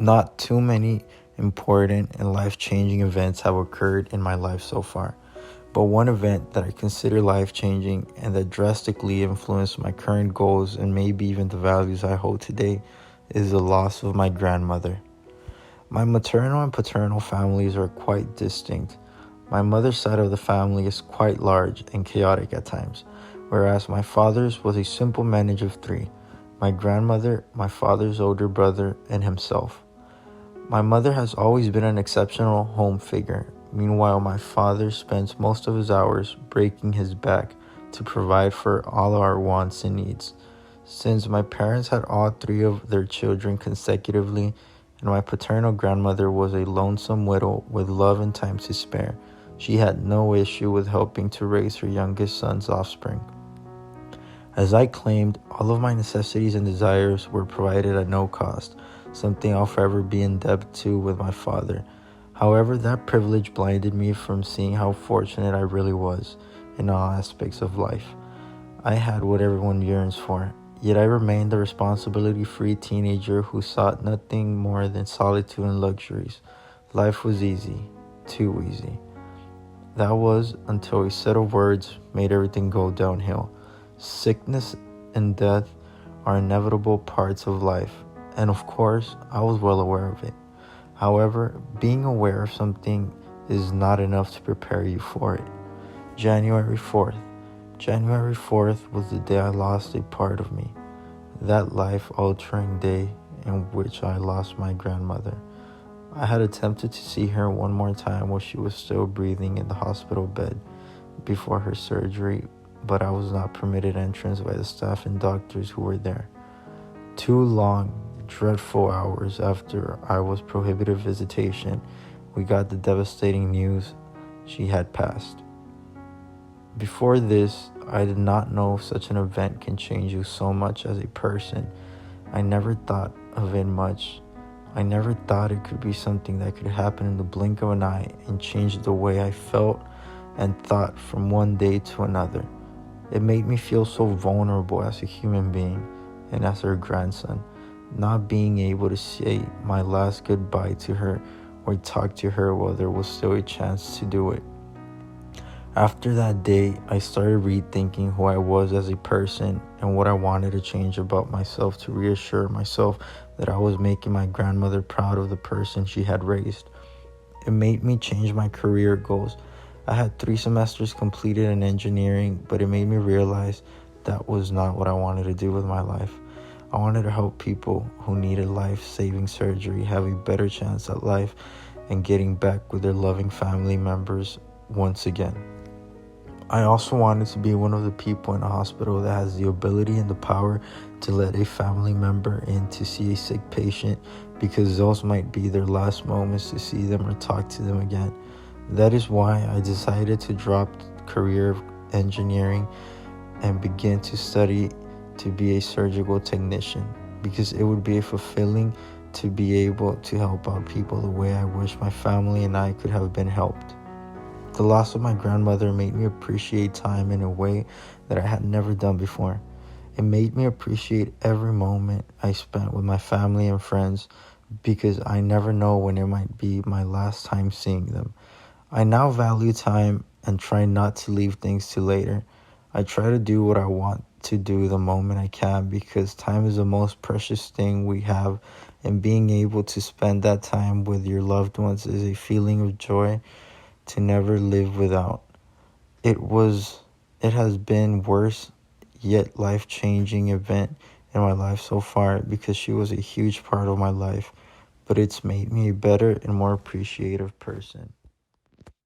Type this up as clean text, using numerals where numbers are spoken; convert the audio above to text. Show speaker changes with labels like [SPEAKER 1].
[SPEAKER 1] Not too many important and life-changing events have occurred in my life so far, but one event that I consider life-changing and that drastically influenced my current goals and maybe even the values I hold today is the loss of my grandmother. My maternal and paternal families are quite distinct. My mother's side of the family is quite large and chaotic at times, whereas my father's was a simple marriage of three: my grandmother, my father's older brother, and himself. My mother has always been an exceptional home figure. Meanwhile, my father spends most of his hours breaking his back to provide for all our wants and needs. Since my parents had all three of their children consecutively, and my paternal grandmother was a lonesome widow with love and time to spare, she had no issue with helping to raise her youngest son's offspring. As I claimed, all of my necessities and desires were provided at no cost, something I'll forever be in debt to with my father. However, that privilege blinded me from seeing how fortunate I really was in all aspects of life. I had what everyone yearns for, yet I remained a responsibility-free teenager who sought nothing more than solitude and luxuries. Life was easy, too easy. That was until a set of words made everything go downhill. Sickness and death are inevitable parts of life, and of course, I was well aware of it. However, being aware of something is not enough to prepare you for it. January 4th. January 4th was the day I lost a part of me. That life-altering day in which I lost my grandmother. I had attempted to see her one more time while she was still breathing in the hospital bed before her surgery, but I was not permitted entrance by the staff and doctors who were there. 2 long, dreadful hours after I was prohibited visitation, we got the devastating news: she had passed. Before this, I did not know such an event can change you so much as a person. I never thought of it much. I never thought it could be something that could happen in the blink of an eye and change the way I felt and thought from one day to another. It made me feel so vulnerable as a human being and as her grandson, not being able to say my last goodbye to her or talk to her while there was still a chance to do it. After that day, I started rethinking who I was as a person and what I wanted to change about myself to reassure myself that I was making my grandmother proud of the person she had raised. It made me change my career goals. I had 3 semesters completed in engineering, but it made me realize that was not what I wanted to do with my life. I wanted to help people who needed life-saving surgery have a better chance at life and getting back with their loving family members once again. I also wanted to be one of the people in a hospital that has the ability and the power to let a family member in to see a sick patient, because those might be their last moments to see them or talk to them again. That is why I decided to drop the career of engineering and begin to study to be a surgical technician, because it would be fulfilling to be able to help out people the way I wish my family and I could have been helped. The loss of my grandmother made me appreciate time in a way that I had never done before. It made me appreciate every moment I spent with my family and friends, because I never know when it might be my last time seeing them. I now value time and try not to leave things to later. I try to do what I want to do the moment I can, because time is the most precious thing we have, and being able to spend that time with your loved ones is a feeling of joy to never live without. It has been worse yet life-changing event in my life so far, because she was a huge part of my life, but it's made me a better and more appreciative person.